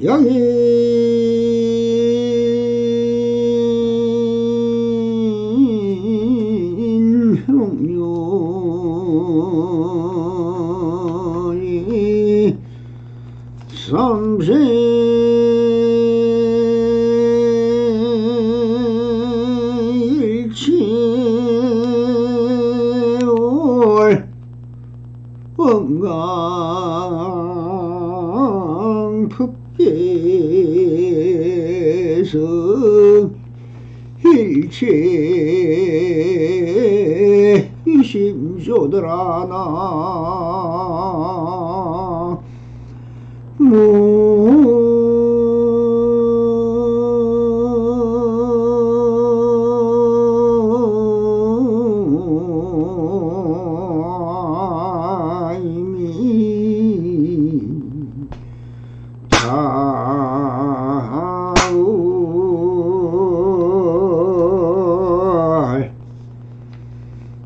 여기 형님이 삼세일치올 원강 풋계성 일체 심조들하나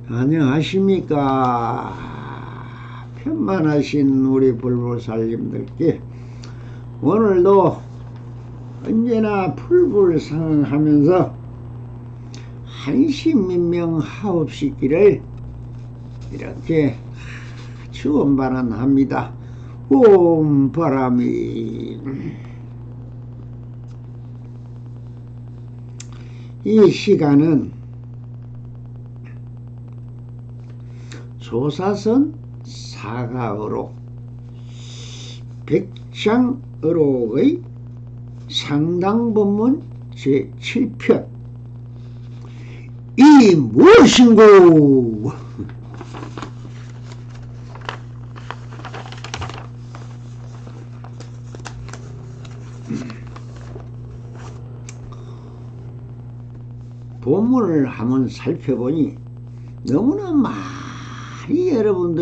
안녕하십니까. 편만하신 우리 불불살님들께 오늘도 언제나 불불상하면서 한심민명하옵시기를 이렇게 축원반원합니다. 옴 바람이. 이 시간은 조사선 사가어록 백장어록의 상당법문 제7편 이 무엇인고? 본문을 한번 살펴보니 너무나 많이 여러분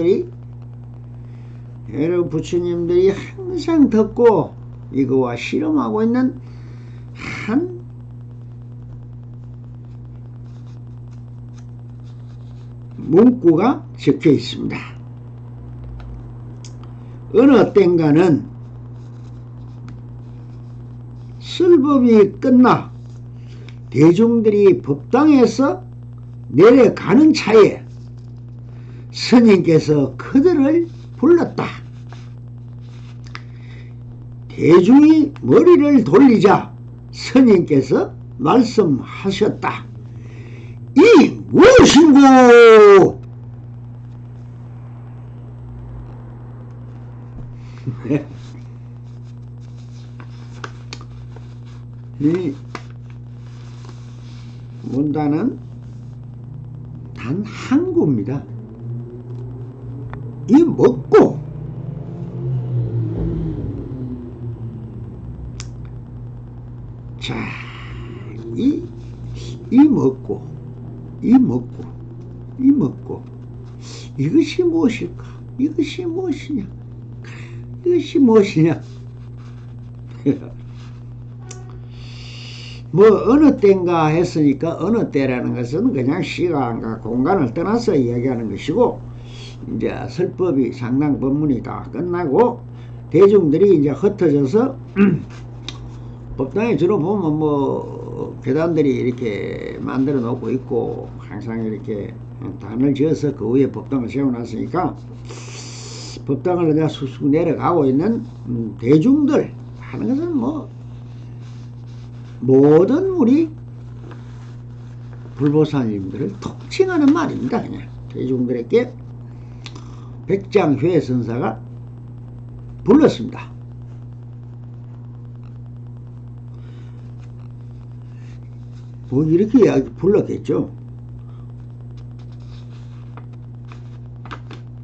부처님들이 항상 듣고 이거와 실험하고 있는 한 문구가 적혀 있습니다. 어느 땐가는 설법이 끝나 대중들이 법당에서 내려가는 차에 스님께서 그들을 불렀다. 대중이 머리를 돌리자 스님께서 말씀하셨다. 이 무엇인고? 이 문단은 단 한 구입니다. 이 먹고 자, 이 먹고 이것이 무엇일까? 이것이 무엇이냐? 이것이 무엇이냐? 뭐 어느 때인가 했으니까 어느 때라는 것은 그냥 시간과 공간을 떠나서 이야기하는 것이고, 이제 설법이 상당 법문이 다 끝나고 대중들이 이제 흩어져서 법당에 주로 보면 뭐 계단들이 이렇게 만들어 놓고 있고 항상 이렇게 단을 지어서 그 위에 법당을 세워놨으니까 법당을 그냥 쑥쑥 내려가고 있는 대중들 하는 것은 뭐 모든 우리 불보살님들을 통칭하는 말입니다. 그냥 대중들에게 백장회 선사가 불렀습니다. 뭐 이렇게 불렀겠죠.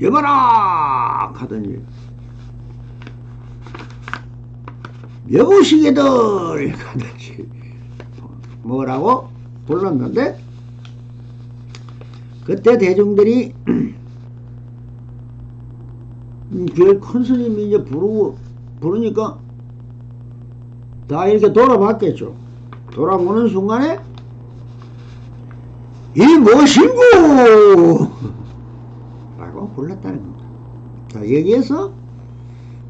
여봐라 하더니 여보시게들 하듯이 뭐라고 불렀는데, 그때 대중들이 교회 큰 스님이 이제 부르니까 다 이렇게 돌아봤겠죠. 돌아보는 순간에 이 무엇인고 라고 불렀다는 겁니다. 자, 여기에서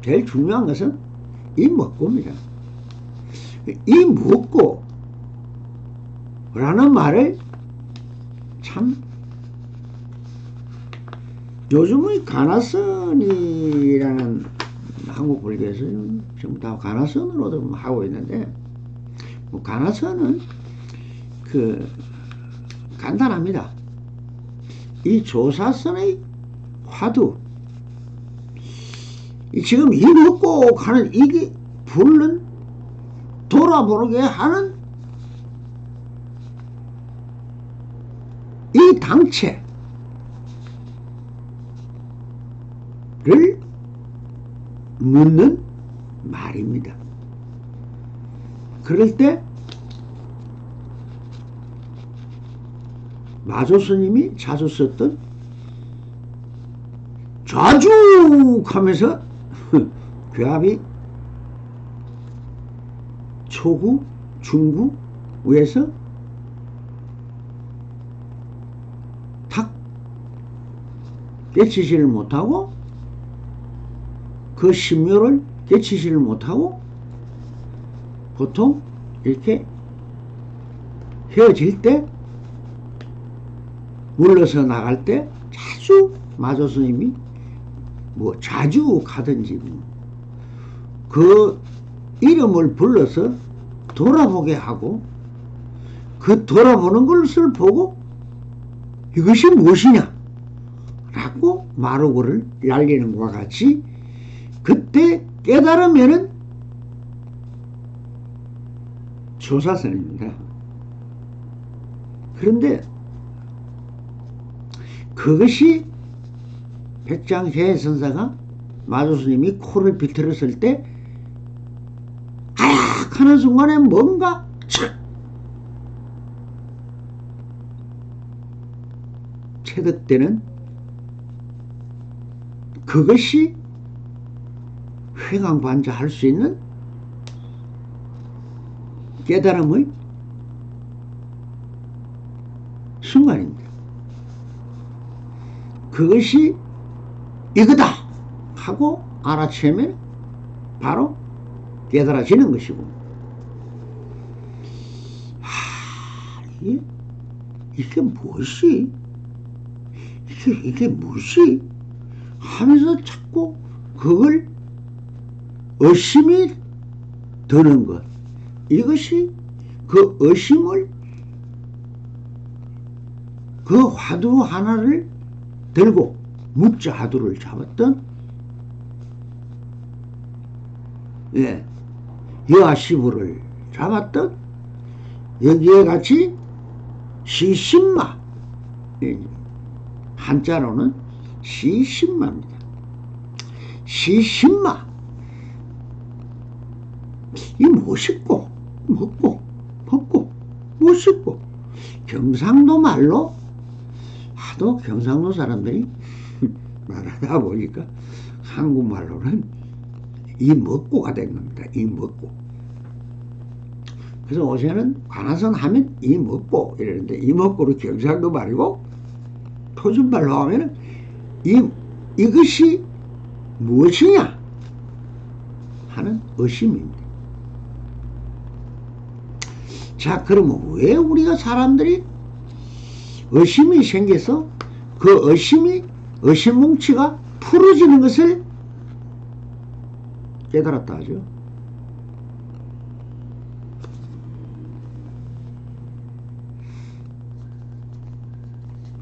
제일 중요한 것은 이 먹고입니다. 이 묻고 라는 말을 참 요즘의 가나선이라는 한국 불교에서 전부 다 가나선으로 하고 있는데, 뭐 가나선은 간단합니다. 이 조사선의 화두, 지금 이 먹고 가는 이게 불은 돌아보게 하는 이 당체를 묻는 말입니다. 그럴 때 마조 스님이 자주 썼던 좌죽 하면서 괴압이 초구, 중구 위에서 탁 깨치지를 못하고 그 심묘를 깨치지를 못하고 보통 이렇게 헤어질 때 물러서 나갈 때 자주 마조 스님이 뭐 자주가든지 그 이름을 불러서 돌아보게 하고 그 돌아보는 것을 보고 이것이 무엇이냐 라고 마루고를 날리는 것과 같이 그때 깨달으면은 조사선입니다. 그런데 그것이 백장해 선사가 마조 스님이 코를 비틀었을 때 아약 하는 순간에 뭔가 착 체득되는 그것이 회광반자할 수 있는 깨달음의 순간입니다. 그것이 이거다 하고 알아채면 바로 깨달아지는 것이고, 이게 무엇이? 이게 무엇이? 하면서 자꾸 그걸 의심이 드는 것. 이것이 그 의심을 그 화두 하나를 들고 묻자 화두를 잡았던 여하시부를 잡았던 여기에 같이 시신마, 한자로는 시신마입니다. 시신마, 이 멋있고 먹고 벗고 멋있고, 경상도 말로 하도 경상도 사람들이 말하다 보니까 한국말로는 이 먹고가 된 겁니다. 이 먹고. 그래서 요새는 관아선 하면 이 먹고 이러는데, 이 먹고로 경상도 말이고 표준말로 하면 이것이 무엇이냐 하는 의심입니다. 자, 그러면 왜 우리가 사람들이 의심이 생겨서 그 의심 뭉치가 풀어지는 것을 깨달았다 하죠.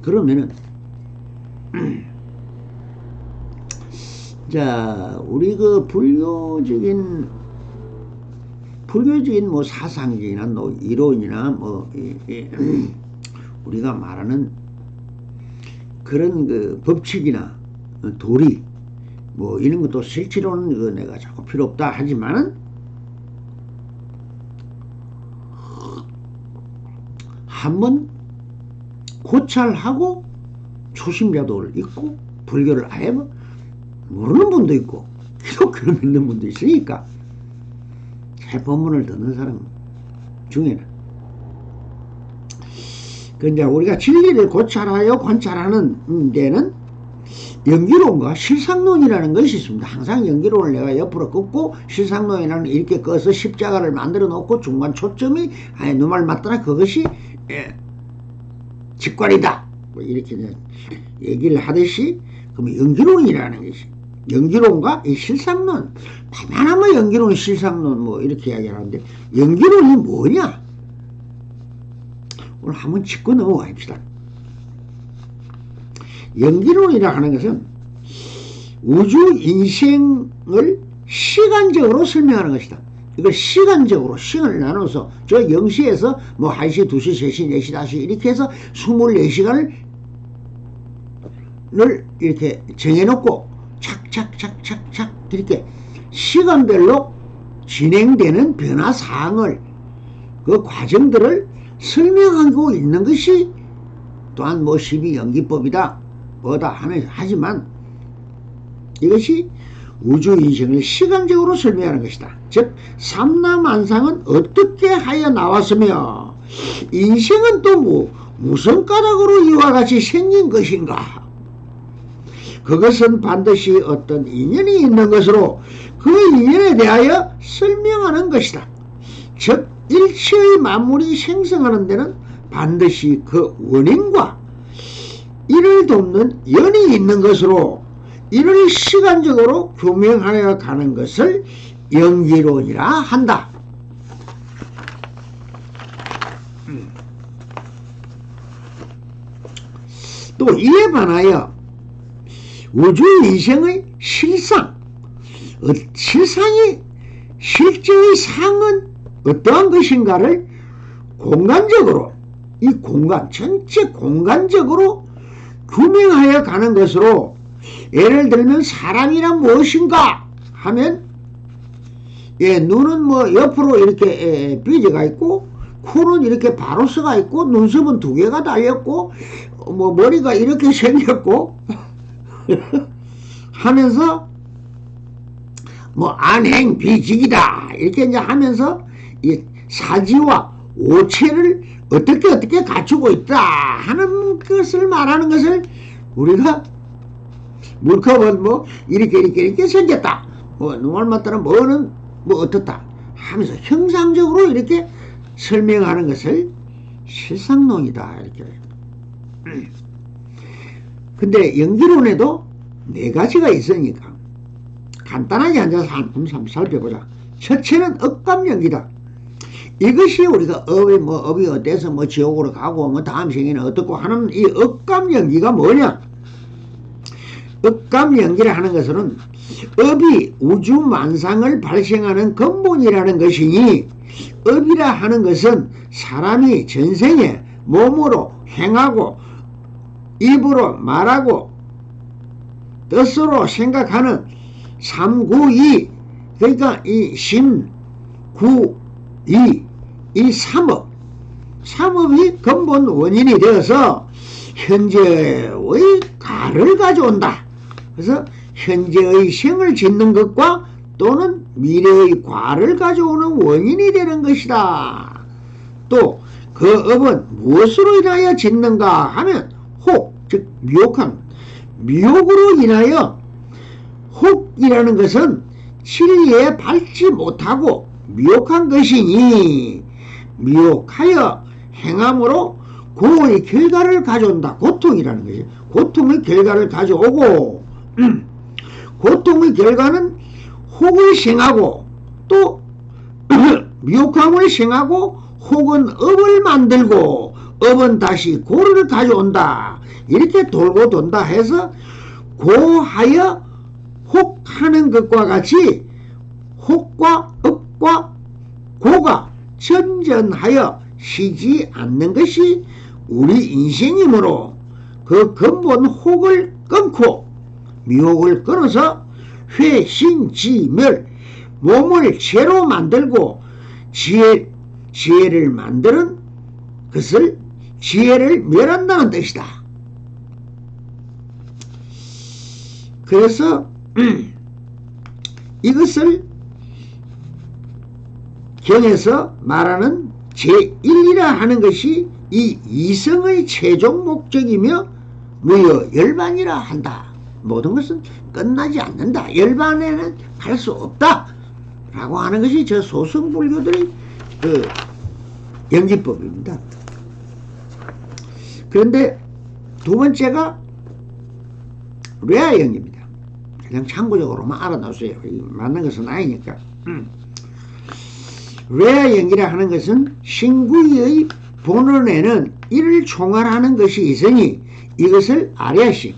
그러면은 자, 우리 그 불교적인 뭐 사상이나 뭐 이론이나 뭐 우리가 말하는 그런 그 법칙이나 도리 뭐 이런 것도 실제로는 그 내가 자꾸 필요 없다 하지만은 한번 고찰하고 초심자도를 있고 불교를 아예 모르는 분도 있고 기독교를 믿는 분도 있으니까 새 법문을 듣는 사람 중에는 근데 우리가 진리를 고찰하여 관찰하는 데는 연기론과 실상론이라는 것이 있습니다. 항상 연기론을 내가 옆으로 긋고 실상론이라는 이렇게 꺼서 십자가를 만들어 놓고 중간 초점이 눈알 맞더라 그것이 직관이다 뭐 이렇게 얘기를 하듯이 그럼 연기론이라는 것이 연기론과 이 실상론 바나나마 연기론 실상론 뭐 이렇게 이야기하는데 연기론이 뭐냐 오늘 한번 짚고 넘어갑시다. 연기론이라 하는 것은 우주 인생을 시간적으로 설명하는 것이다. 이걸 시간적으로 시간을 나눠서 저 0시에서 뭐 1시, 2시, 3시, 4시, 5시 이렇게 해서 24시간을 이렇게 정해놓고 착착착착착 이렇게 시간별로 진행되는 변화사항을 그 과정들을 설명하고 있는 것이 또한 뭐 12연기법이다 뭐다 하지만 이것이 우주인생을 시간적으로 설명하는 것이다. 즉 삼라만상은 어떻게 하여 나왔으며 인생은 또 무슨 까닭으로 이와 같이 생긴 것인가. 그것은 반드시 어떤 인연이 있는 것으로 그 인연에 대하여 설명하는 것이다. 즉 일체의 만물이 생성하는 데는 반드시 그 원인과 이를 돕는 연이 있는 것으로 이를 시간적으로 규명하여 가는 것을 연기론이라 한다. 또 이에 반하여 우주인생의 실상이 실제의 상은 어떠한 것인가를 공간적으로 이 공간 전체 공간적으로 규명하여 가는 것으로 예를 들면 사람이란 무엇인가 하면 눈은 뭐 옆으로 이렇게 삐져가 있고 코는 이렇게 바로 서가 있고 눈썹은 2개가 달렸고 뭐 머리가 이렇게 생겼고 하면서 뭐 안행비직이다 이렇게 이제 하면서 이 사지와 오체를 어떻게 갖추고 있다 하는 것을 말하는 것을 우리가 물컵은 뭐 이렇게 생겼다 뭐 눈알 맞다는 뭐는 뭐 어떻다 하면서 형상적으로 이렇게 설명하는 것을 실상론이다 이렇게. 근데 연기론에도 4가지가 있으니까 간단하게 앉아서 한번 살펴보자. 첫째는 억감연기다. 이것이 우리가 업이 어때서 뭐 지옥으로 가고 뭐 다음 생에는 어떻고 하는 이 억감연기가 뭐냐? 억감연기를 하는 것은 업이 우주만상을 발생하는 근본이라는 것이니 업이라 하는 것은 사람이 전생에 몸으로 행하고 입으로 말하고 뜻으로 생각하는 삼구이 그러니까 이 심, 구, 이 삼업이 근본 원인이 되어서 현재의 가를 가져온다. 그래서 현재의 생을 짓는 것과 또는 미래의 과를 가져오는 원인이 되는 것이다. 또 그 업은 무엇으로 인하여 짓는가 하면 혹, 즉 미혹으로 인하여 혹이라는 것은 진리에 밟지 못하고 미혹한 것이니 미혹하여 행함으로 고의 결과를 가져온다. 고통이라는 것이 고통의 결과를 가져오고 고통의 결과는 혹을 생하고 또 미혹함을 생하고 혹은 업을 만들고 업은 다시 고를 가져온다. 이렇게 돌고 돈다 해서 고하여 혹하는 것과 같이 혹과 업과 고가 전전하여 쉬지 않는 것이 우리 인생이므로 그 근본 혹을 끊고 미혹을 끊어서 회신지멸 몸을 죄로 만들고 지혜를 만드는 것을 지혜를 멸한다는 뜻이다. 그래서 이것을 경에서 말하는 제1이라 하는 것이 이 이성의 최종 목적이며 무여 열반이라 한다. 모든 것은 끝나지 않는다. 열반에는 갈 수 없다. 라고 하는 것이 저 소승불교들의 그 연기법입니다. 그런데 두 번째가 뇌아연기입니다. 그냥 참고적으로만 알아놓으세요. 맞는 것은 아니니까. 뇌아연기라 하는 것은 신구의 본원에는 이를 총괄하는 것이 있으니 이것을 아래식,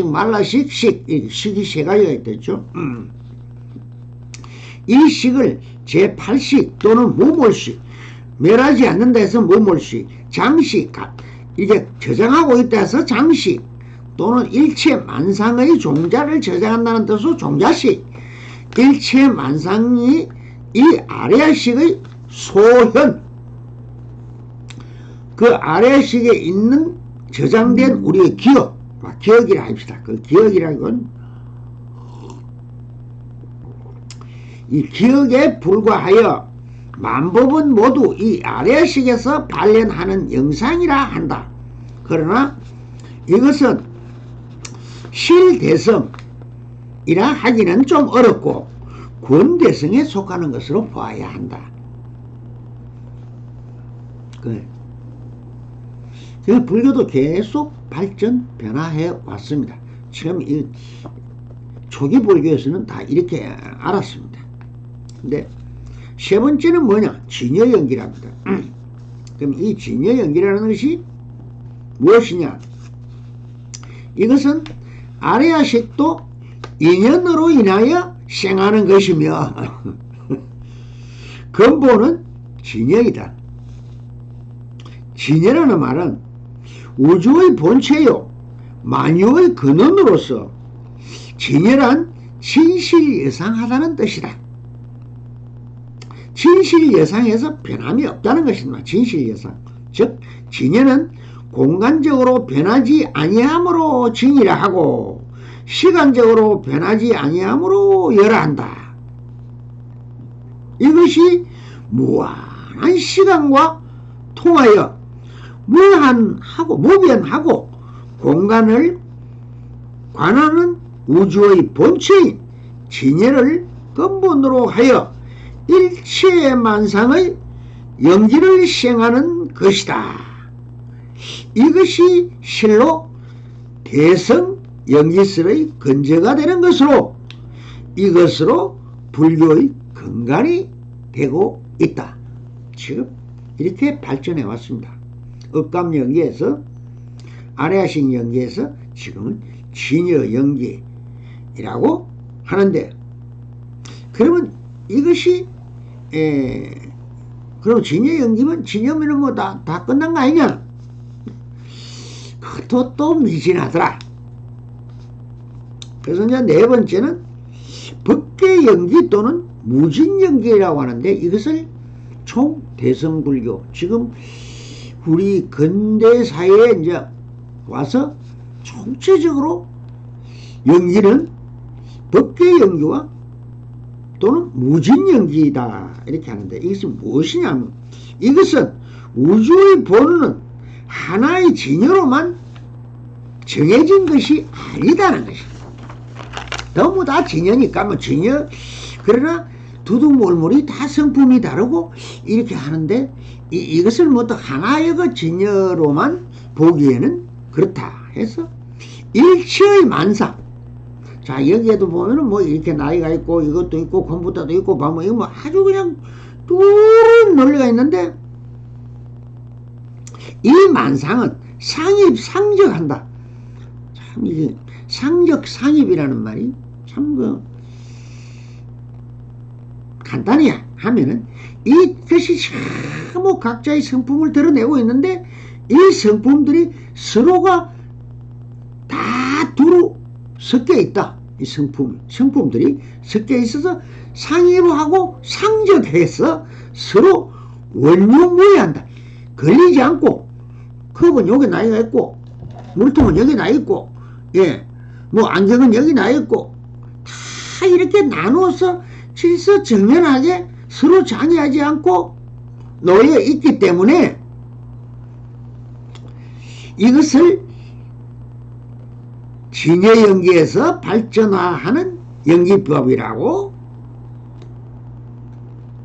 말라식, 식이 세 가지가 있겠죠. 이 식을 제8식 또는 무몰식, 멸하지 않는다 해서 무몰식, 장식, 이게 저장하고 있다 해서 장식, 또는 일체 만상의 종자를 저장한다는 뜻으로 종자식, 일체 만상이 이 아래식의 소현, 그 아래식에 있는 저장된 우리의 기억, 기억이라 합시다. 그 기억이라는 건 이 기억에 불과하여 만법은 모두 이 아래식에서 발현하는 영상이라 한다. 그러나 이것은 실대성이라 하기는 좀 어렵고 권대성에 속하는 것으로 보아야 한다. 그 불교도 계속 발전, 변화해 왔습니다. 지금 이 초기 불교에서는 다 이렇게 알았습니다. 근데 세 번째는 뭐냐? 진여연기랍니다. 그럼 이 진여연기라는 것이 무엇이냐? 이것은 아래야식도 인연으로 인하여 생하는 것이며 근본은 진여이다. 진여라는 말은 우주의 본체요 만유의 근원으로서 진여란 진실예상하다는 뜻이다. 진실예상에서 변함이 없다는 것입니다. 진실예상. 즉 진여는 공간적으로 변하지 아니함으로 진이라 하고 시간적으로 변하지 아니함으로 열한다. 이것이 무한한 시간과 통하여 무변하고 공간을 관하는 우주의 본체인 진여를 근본으로 하여 일체 만상의 연기를 시행하는 것이다. 이것이 실로 대성 연기설의 근저가 되는 것으로 이것으로 불교의 근간이 되고 있다. 지금 이렇게 발전해 왔습니다. 억감연기에서 아래야식 연기에서 지금은 진여연기라고 하는데, 그러면 이것이 그럼 진여연기면 진여면은 뭐 다 끝난 거 아니냐? 그것도 또 미진하더라. 그래서 이제 네 번째는 법계연기 또는 무진연기라고 하는데, 이것을 총 대성불교, 지금 우리 근대사회에 이제 와서 총체적으로 연기는 법계연기와 또는 무진연기이다 이렇게 하는데, 이것은 무엇이냐면 이것은 우주의 본원은 하나의 진여로만 정해진 것이 아니다는 것입니다. 너무 다 진여니까 뭐 진여, 그러나 두둑몰몰이 다 성품이 다르고 이렇게 하는데, 이것을 뭐 또 하나의 그 진여로만 보기에는 그렇다 해서 일체의 만상, 자 여기에도 보면은 뭐 이렇게 나이가 있고 이것도 있고 컴퓨터도 있고 뭐 이거 뭐 아주 그냥 뚜른 논리가 있는데, 이 만상은 상입상적한다. 참 이게 상적상입이라는 말이 참 그 간단히 하면은 이것이 참 각자의 성품을 드러내고 있는데, 이 성품들이 서로가 다 두루 섞여 있다. 이 성품들이 섞여 있어서 상입하고 상적해서 서로 원흉무해한다. 걸리지 않고, 컵은 여기 나이가 있고 물통은 여기 나 있고, 뭐 안경은 여기 나 있고, 다 이렇게 나누어서 질서 정연하게 서로 장애하지 않고 놓여 있기 때문에 기녀 연기에서 발전화하는 연기법이라고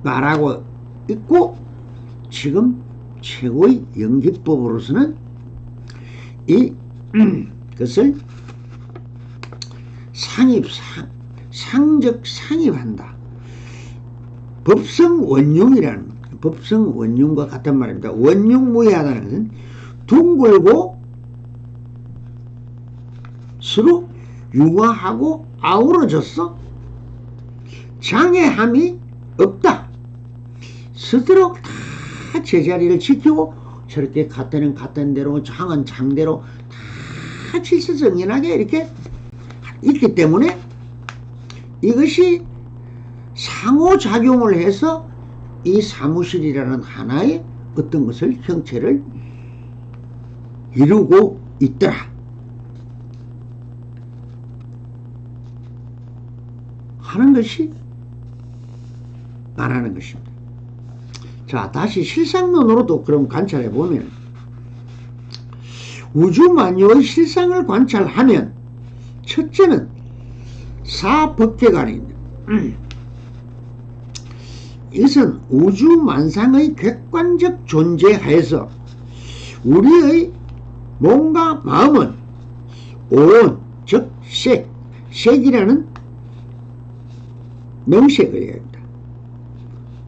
말하고 있고, 지금 최고의 연기법으로서는 그것을 상적 상입한다. 법성 원융이라는, 법성 원융과 같은 말입니다. 원융무해하다는 것은 둥글고 서로 융화하고 아우러져서 장애함이 없다. 스스로 다 제자리를 지키고 저렇게 갔다는 갔던 대로, 장은 장대로 다 질서정연하게 이렇게 있기 때문에 이것이 상호작용을 해서 이 사무실이라는 하나의 어떤 것을 형체를 이루고 있더라 하는 것이 말하는 것입니다. 자, 다시 실상론으로도 그럼 관찰해 보면, 우주만유의 실상을 관찰하면 첫째는 사법계관입니다. 이것은 우주만상의 객관적 존재하에서 우리의 몸과 마음은 온, 즉 색이라는 명시에 걸려야 합니다.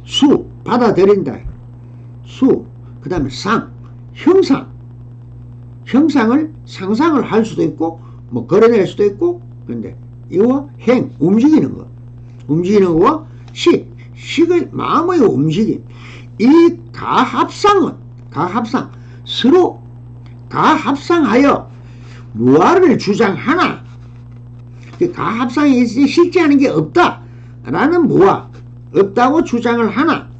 수, 받아들인다. 수, 그 다음에 상, 형상을 상상을 할 수도 있고 뭐 걸어낼 수도 있고, 그런데 이와 행, 움직이는 거와 식의 마음의 움직임, 이 가합상 서로 가합상하여 무아를 주장하나, 가합상이 실제하는 게 없다라는 무아, 없다고 주장을 하나,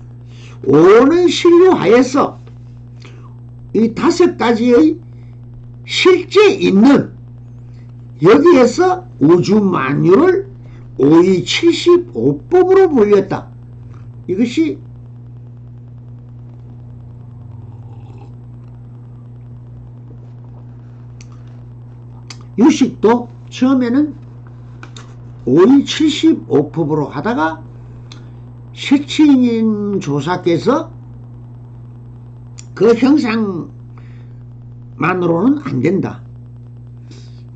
오는 신료하에서 이 5가지의 실제 있는 여기에서 우주만유를 5의 75법으로 불렸다. 이것이 유식도 처음에는 5의 75법으로 하다가 세치인 조사께서 그 형상만으로는 안 된다.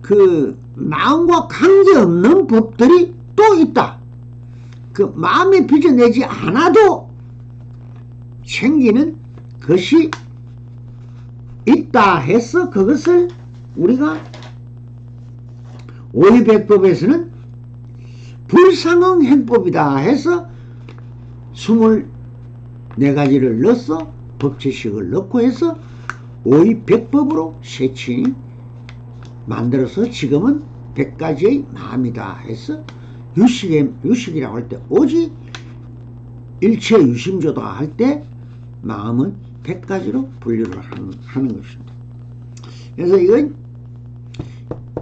그 마음과 관계없는 법들이 또 있다. 그 마음에 빚어내지 않아도 생기는 것이 있다 해서 그것을 우리가 오이백법에서는 불상응 행법이다 해서 24가지를 넣어서 법제식을 넣고 해서 오이백법으로 세친이 만들어서 지금은 100가지의 마음이다 해서 유식이라고 할 때, 오직 일체 유심조다 할 때 마음은 100가지로 분류를 하는 것입니다. 그래서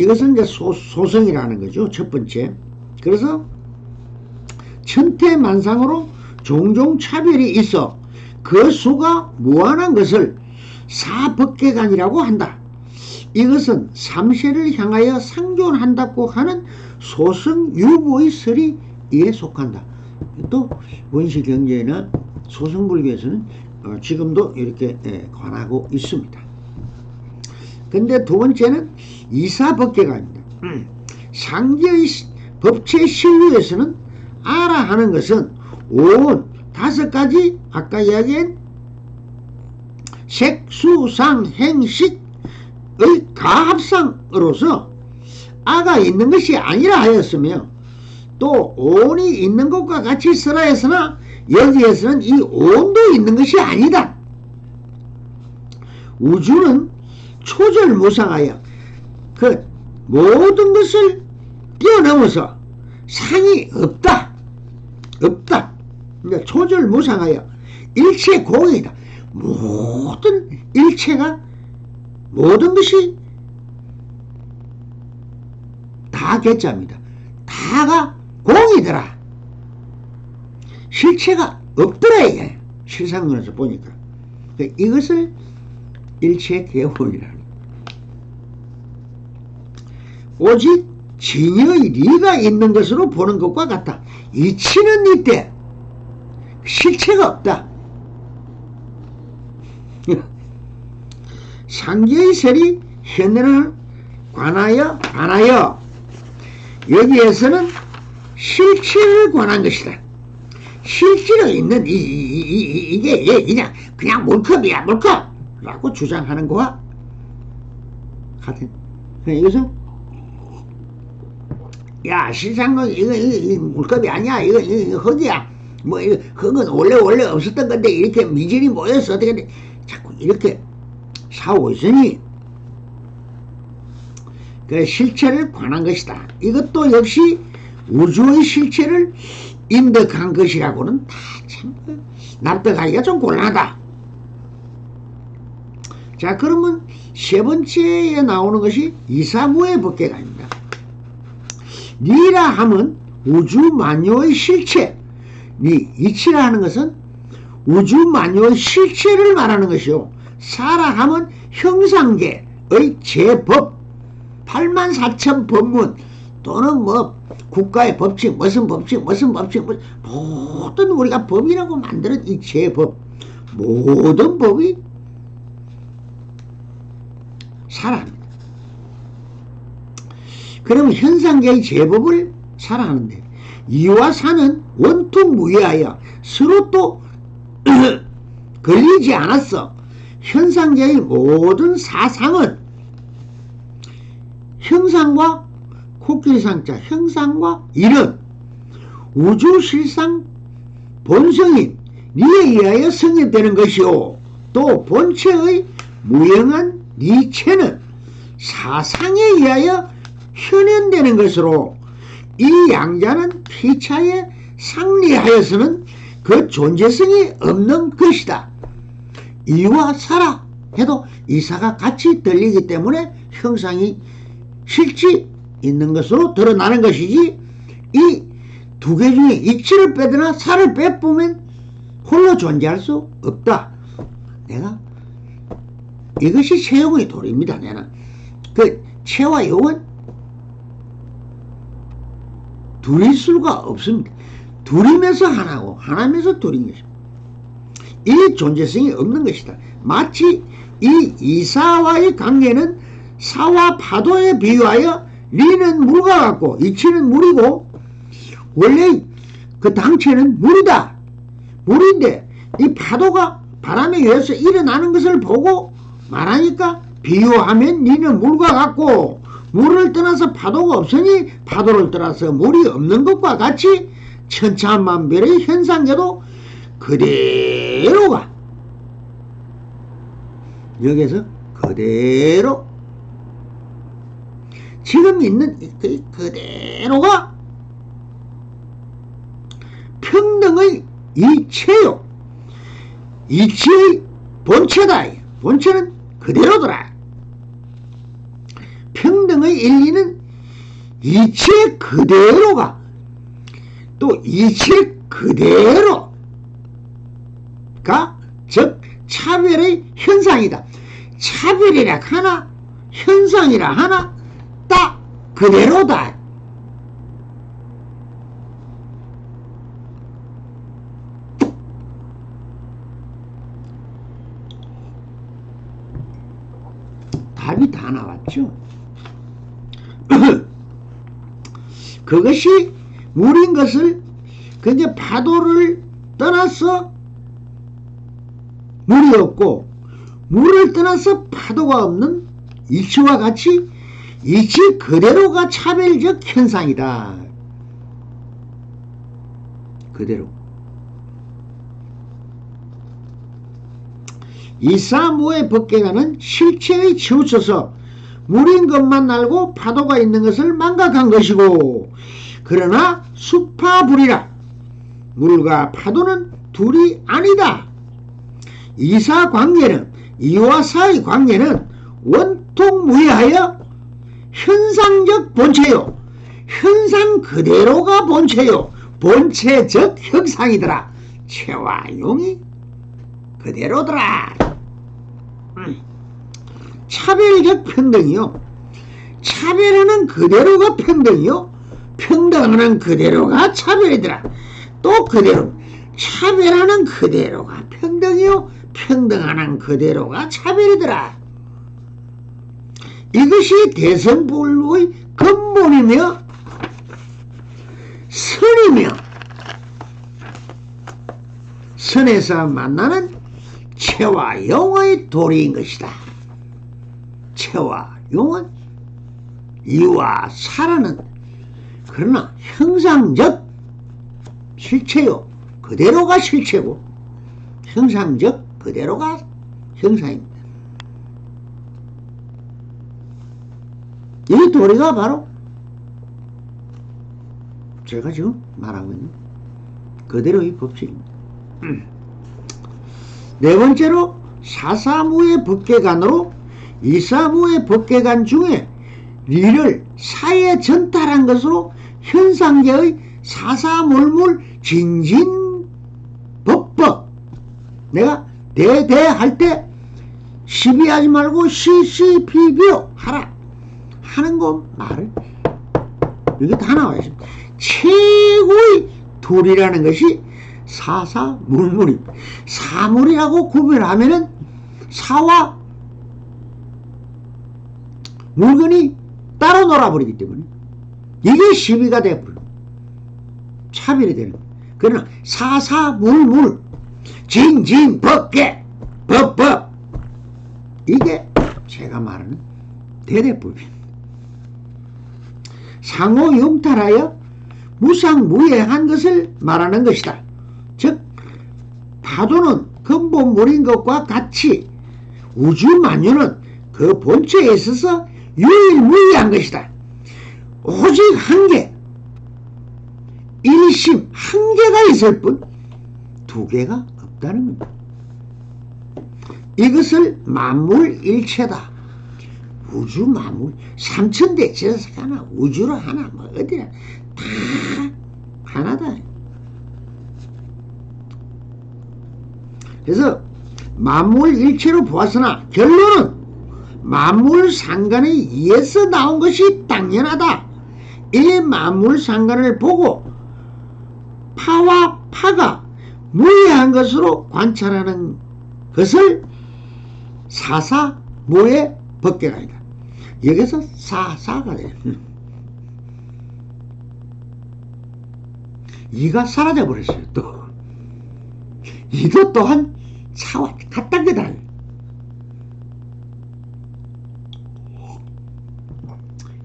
이것은 이제 소성이라는 거죠. 첫 번째. 그래서 천태만상으로 종종 차별이 있어 그 수가 무한한 것을 사법계관이라고 한다. 이것은 삼세를 향하여 상존한다고 하는 소성유부의 설이 이에 속한다. 또 원시경제나 소성불교에서는 지금도 이렇게 관하고 있습니다. 근데 두 번째는 이사법계관입니다. 상계의 법체 신류에서는 알아 하는 것은 온 5가지 아까 이야기한 색, 수, 상, 행, 식의 가합상으로서 아가 있는 것이 아니라 하였으며, 또 온이 있는 것과 같이 설하였으나 여기에서는 이 온도 있는 것이 아니다. 우주는 초절무상하여 그 모든 것을 뛰어넘어서 상이 없다. 그러니까 초절무상하여 일체 공이다. 모든 일체가, 모든 것이 다 개짜입니다. 다가 공이더라. 실체가 없더라. 이게 실상론에서 보니까. 이것을 일체 개혼이라는. 오직 진여의 리가 있는 것으로 보는 것과 같다. 이치는 있대. 실체가 없다. 상계의 설이 현대를 관하여 반하여 여기에서는 실체를 관한 것이다. 실제로 있는 이게 그냥 물컵이야 물컵 라고 주장하는 거와 같은. 이것은 야 실상은 이거 물컵이 아니야 이거 흙이야 뭐 이거 흙은 원래 없었던 건데 이렇게 미진이 모여서 어떻게 돼 자꾸 이렇게 사오고 있으니 그래 실체를 관한 것이다. 이것도 역시 우주의 실체를 인덕한 것이라고는 다 참 납득하기가 좀 곤란하다. 자 그러면 세 번째에 나오는 것이 이사무의 법계관입니다. 리라 하면 우주 만유의 실체, 이치라 하는 것은 우주 만유의 실체를 말하는 것이요. 사라 하면 형상계의 제법, 84,000 법문 또는 뭐 국가의 법칙, 무슨 모든 우리가 법이라고 만드는 이 제법, 모든 법이 사라합니다. 그러면 현상계의 제법을 사라하는데 이와 사는 원통무이하여 서로 또 걸리지 않았어. 현상계의 모든 사상은 형상과 코끼리상자 형상과 이런 우주실상 본성인 니에 의하여 성립되는 것이요. 또 본체의 무형한 니체는 사상에 의하여 현현되는 것으로 이 양자는 피차에 상리하여서는 그 존재성이 없는 것이다. 이와 사라 해도 이사가 같이 들리기 때문에 형상이 실제 있는 것으로 드러나는 것이지 이 두 개 중에 이치를 빼거나 사를 빼보면 홀로 존재할 수 없다. 내가 이것이 체용의 도리입니다. 내는 그 체와 용은 둘일 수가 없습니다. 둘이면서 하나고 하나면서 둘인 것입니다. 이 존재성이 없는 것이다. 마치 이 이사와의 관계는 사와 파도에 비유하여 리는 물과 같고 이치는 물이고 원래 그 당체는 물이다. 물인데 이 파도가 바람에 의해서 일어나는 것을 보고 말하니까 비유하면 니는 물과 같고 물을 떠나서 파도가 없으니 파도를 떠나서 물이 없는 것과 같이 천차만별의 현상계도 그대로가 여기서 그대로 지금 있는 그대로가 평등의 이체요. 이치의 본체다. 본체는 그대로더라. 평등의 일리는 이체 그대로가 또 이체 그대로가 즉 차별의 현상이다. 차별이라 하나 현상이라 하나 딱 그대로다. 답이 다 나왔죠. 그것이 물인 것을 그게 파도를 떠나서 물이 없고 물을 떠나서 파도가 없는 이치와 같이 이치 그대로가 차별적 현상이다. 그대로 이사무의 법계관은 실체에 치우쳐서 물인 것만 알고 파도가 있는 것을 망각한 것이고 그러나 수파불이라 물과 파도는 둘이 아니다. 이사 관계는 이와 사의 관계는 원통무이하여 현상적 본체요. 현상 그대로가 본체요. 본체적 형상이더라. 체와 용이 그대로더라. 차별적 평등이요. 차별하는 차별하는 그대로가 평등이요, 평등하는 그대로가 차별이더라. 또 그대로 차별하는 그대로가 평등이요, 평등하는 그대로가 차별이더라. 이것이 대성불의 근본이며 선이며 선에서 만나는 체와 용의 도리인 것이다. 체와 용은 이와 사라는 그러나 형상적 실체요, 그대로가 실체고 형상적 그대로가 형상입니다. 이 도리가 바로 제가 지금 말하고 있는 그대로의 법칙입니다. 네 번째로 사사무의 법계관으로 이사무의 법계관 중에 리를 사에 전탈한 것으로 현상계의 사사물물 진진법법, 내가 대대 할 때 시비하지 말고 시시비비오 하라 하는 거 말을 이게 다 나와 있습니다. 최고의 도리라는 것이 사사물물입니다. 사물이라고 구별하면은 사와 물건이 따로 놀아버리기 때문에 이게 시비가 되어버려요. 차별이 되는 거예요. 그러나 사사물물 진진법계 법법, 이게 제가 말하는 대대법입니다. 상호용탈하여 무상무예한 것을 말하는 것이다. 즉 파도는 근본물인 것과 같이 우주만유는 그 본체에 있어서 유일무이한 것이다. 오직 한계, 일심 한계가 있을 뿐 두 개가 없다는 겁니다. 이것을 만물일체다. 우주 만물, 삼천대천사 하나, 우주로 하나, 뭐 어디나 다 하나다. 그래서 만물일체로 보았으나 결론은 만물상간의 이에서 나온 것이 당연하다. 이 만물상간을 보고 파와 파가 무의한 것으로 관찰하는 것을 사사무의 법계관이다. 여기서 사사가 돼요. 이가 사라져 버렸어요. 또 이도 또한 사와 같단 거다.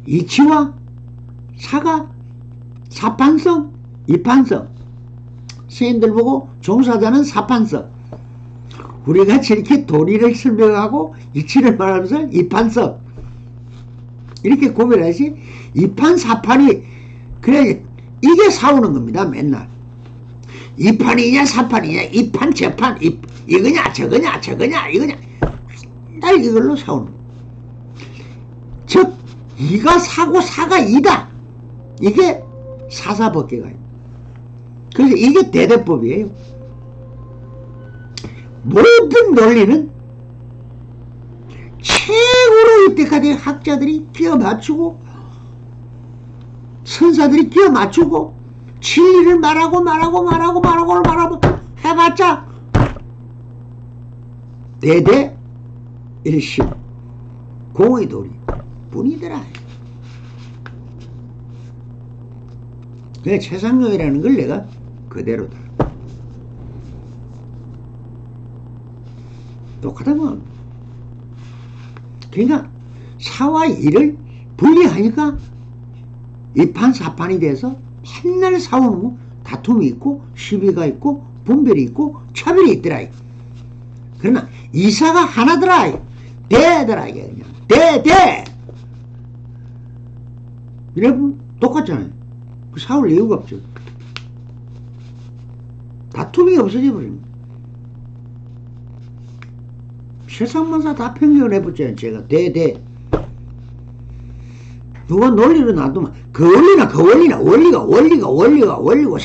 이치와 사가 사판성, 이판성. 스님들 보고 종사자는 사판성, 우리같이 이렇게 도리를 설명하고 이치를 말하면서 이판성 이렇게 구별하지. 이판 사판이 그래 이게 싸우는 겁니다. 맨날 이판이냐 사판이냐, 이판 저판, 이거냐 저거냐 저거냐 이거냐, 맨날 이걸로 싸우는 거예요. 즉 이가 사고 사가 이다. 이게 사사법계관입니다. 그래서 이게 대대법이에요. 모든 논리는 최고로 이때까지 학자들이 끼워 맞추고 선사들이 끼워 맞추고 진리를 말하고 해봤자 대대 일심 공의 도리 뿐이더라. 그래 최상용이라는 걸 내가 그대로다. 똑같다면 그러니까 사와 이를 분리하니까 이판 사판이 돼서 맨날 싸우는 거, 다툼이 있고 시비가 있고 분별이 있고 차별이 있더라. 그러나 이사가 하나더라. 대더라. 이게 그냥 대 여러분 똑같잖아요. 싸울 이유가 없죠. 다툼이 없어져 버립니다. 세상만사 다 편견을 해봤잖아요. 제가 대 누가 논리로 놔두면 그 원리나 원리고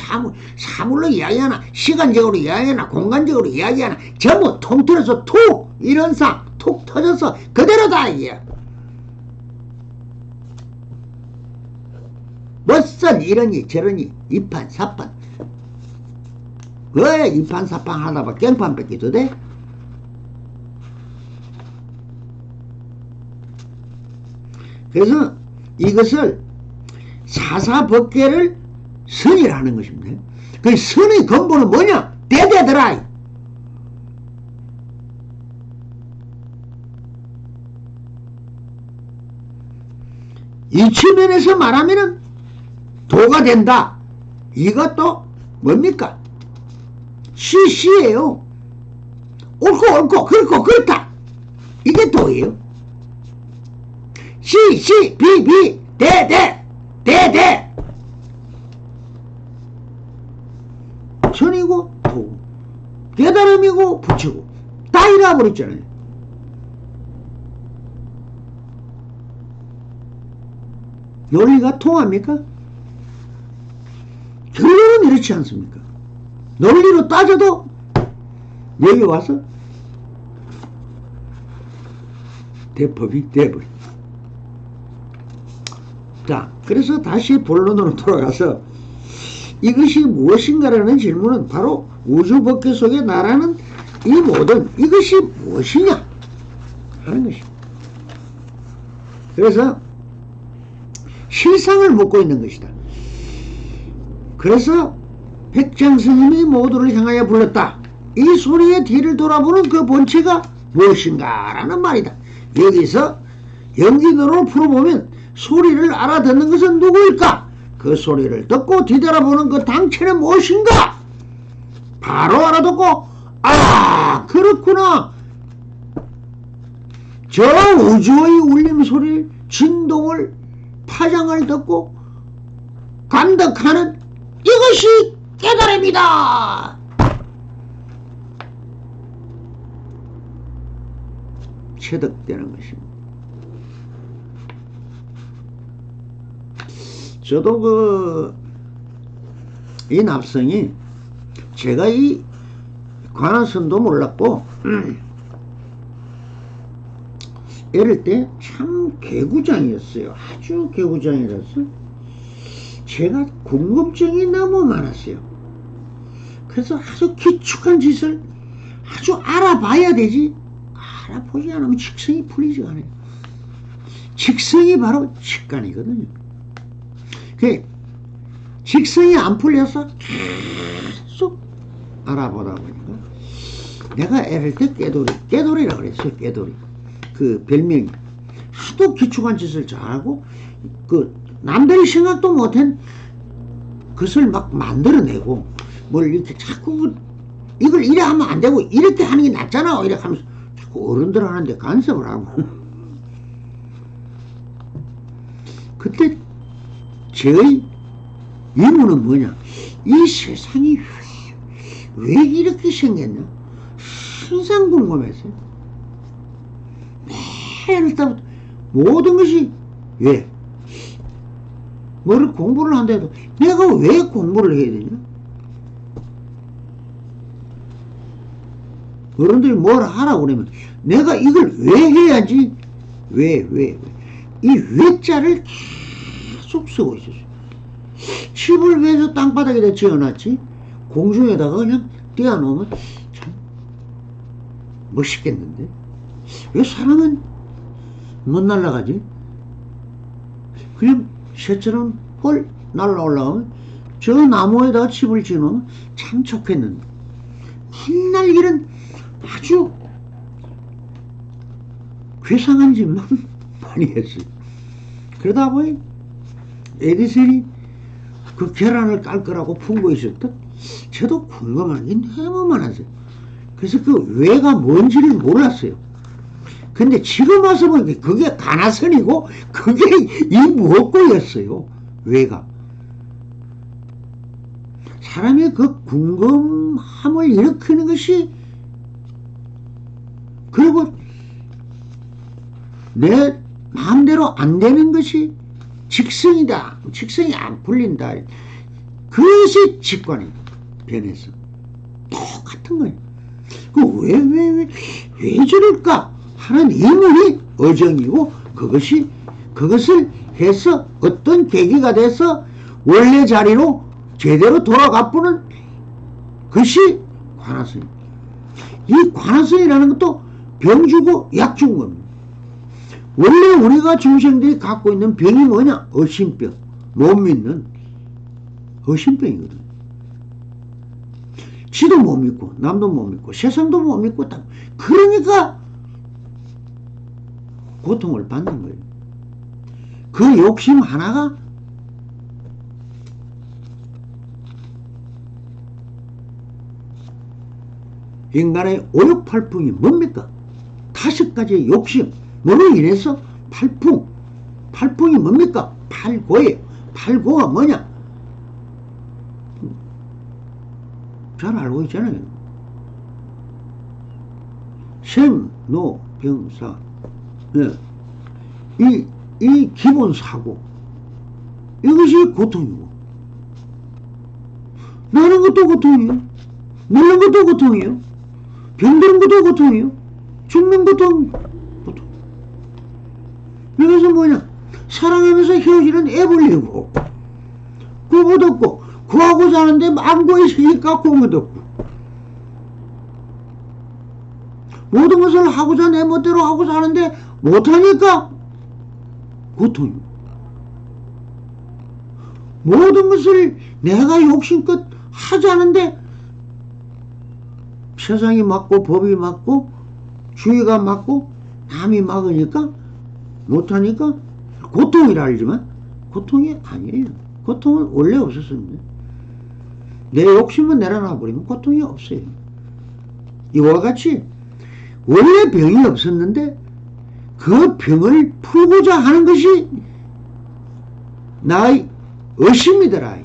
사물로 이야기하나 시간적으로 이야기하나 공간적으로 이야기하나 전부 통틀어서 툭 이런 상 툭 터져서 그대로다 이게. 멋선 이러니 저러니 이판사판. 왜 이판사판 하다가 깽판 뺏기도 돼? 그래서 이것을 사사법계를 선이라는 것입니다. 그 선의 근본은 뭐냐? 대대더라. 이 측면에서 말하면은 도가 된다. 이것도 뭡니까? 시시예요. 옳고 옳고 그렇고 그렇다. 이게 도예요. 시 비 대 선이고 도, 깨달음이고 부처고 다 잃어버렸잖아요. 논리가 통합니까? 결론은 이렇지 않습니까? 논리로 따져도 여기 와서 대법이 돼버려. 자, 그래서 다시 본론으로 돌아가서 이것이 무엇인가라는 질문은 바로 우주법계 속에 나라는 이 모든 이것이 무엇이냐 하는 것입니다. 그래서 실상을 묻고 있는 것이다. 그래서 백장스님이 모두를 향하여 불렀다. 이 소리의 뒤를 돌아보는 그 본체가 무엇인가 라는 말이다. 여기서 연기도로 풀어보면 소리를 알아듣는 것은 누구일까? 그 소리를 듣고 뒤돌아보는 그 당체는 무엇인가? 바로 알아듣고 아 그렇구나. 저 우주의 울림소리를 진동을 파장을 듣고 감독하는 이것이 깨달음이다. 체득되는 것입니다. 저도 이 납성이 제가 이 관한선도 몰랐고 이럴 때 참 개구장이었어요. 아주 개구장이라서 제가 궁금증이 너무 많았어요. 그래서 아주 기축한 짓을 아주 알아봐야 되지 알아보지 않으면 직성이 풀리지가 않아요. 직성이 바로 직관이거든요. 그 직성이 안 풀려서 계속 알아보다 보니까 내가 애를 때 깨돌이라고 그랬어요. 깨돌이. 그 별명이 하도 기축한 짓을 잘하고 그 남들이 생각도 못한 것을 막 만들어내고 뭘 이렇게 자꾸 이걸 이래 하면 안 되고 이렇게 하는 게 낫잖아 이렇게 하면서 자꾸 어른들 하는데 간섭을 하고 그때 저의 의문은 뭐냐, 이 세상이 왜 이렇게 생겼냐 항상 궁금했어요. 매일 때부터 모든 것이 왜 뭐를 공부를 한다해도 내가 왜 공부를 해야 되냐? 어른들이 뭘 하라고 그러면 내가 이걸 왜 해야지? 왜? 이 왜자를 계속 쓰고 있었어요. 집을 왜 저 땅바닥에다 지어놨지? 공중에다가 그냥 띄워놓으면 참 멋있겠는데? 왜 사람은 못 날아가지? 그냥 새처럼 헐 날아 올라가면 저 나무에다가 집을 지어놓으면 참 좋겠는데 맨날 이런 아주 괴상한 짓만 많이 했어요. 그러다 보니 에디슨이 그 계란을 깔 거라고 품고 있었던 저도 궁금한 게 너무 많았어요. 그래서 그 왜가 뭔지를 몰랐어요. 근데 지금 와서 보니까 그게 가나선이고 그게 이 무엇고였어요. 왜가 사람의 그 궁금함을 일으키는 것이, 그리고 내 마음대로 안 되는 것이 직성이다. 직성이 안 풀린다. 그것이 직관이 변해서 똑같은 거예요. 왜 저럴까 하는 의문이 어정이고, 그것을 해서 어떤 계기가 돼서 원래 자리로 제대로 돌아가쁘는 것이 관하선입니다. 이 관하선이라는 것도 병 주고 약 준 겁니다. 원래 우리가 중생들이 갖고 있는 병이 뭐냐? 의심병. 못 믿는 의심병이거든. 지도 못 믿고 남도 못 믿고 세상도 못 믿고 그러니까 고통을 받는 거예요. 그 욕심 하나가 인간의 오욕팔풍이 뭡니까? 5가지의 욕심. 뭐로 인해서 팔풍. 팔풍이 뭡니까? 팔고예요. 팔고가 뭐냐? 잘 알고 있잖아요. 생, 로, 병, 사. 네. 이 기본 사고. 이것이 고통이고. 나는 것도 고통이에요. 늙는 것도 고통이에요. 병드는 것도 고통이에요. 죽는 것도 고통. 이것은 뭐냐? 사랑하면서 헤어지는 애벌리고, 구부덕고, 구하고자 하는데 망고에 시니까 고무덕고. 모든 것을 하고자 내 멋대로 하고자 하는데 못하니까 고통이고. 모든 것을 내가 욕심껏 하자는데 세상이 막고 법이 막고 주의가 막고 남이 막으니까 못하니까 고통이라 알지만 고통이 아니에요. 고통은 원래 없었습니다. 내 욕심은 내려놔버리면 고통이 없어요. 이와 같이 원래 병이 없었는데 그 병을 풀고자 하는 것이 나의 의심이더라.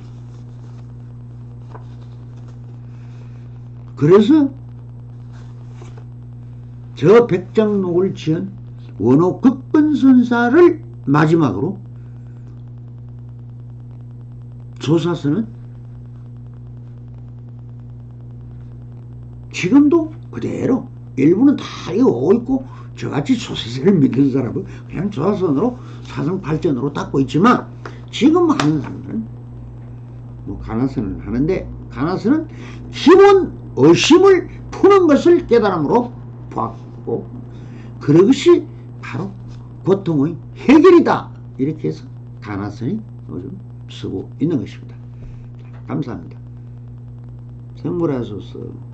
그래서 저 백장록을 지은 원호 극본선사를 마지막으로 조사서는 지금도 그대로 일부는 다 이어오고 있고 저같이 조사서를 믿는 사람은 그냥 조사선으로 사성팔전으로 닦고 있지만 지금 하는 사람들은 뭐 가나선을 하는데 가나선은 기본 의심을 푸는 것을 깨달음으로 보았고 그것이 바로 고통의 해결이다. 이렇게 해서 가나선이 요즘 쓰고 있는 것입니다. 감사합니다. 선물하소서.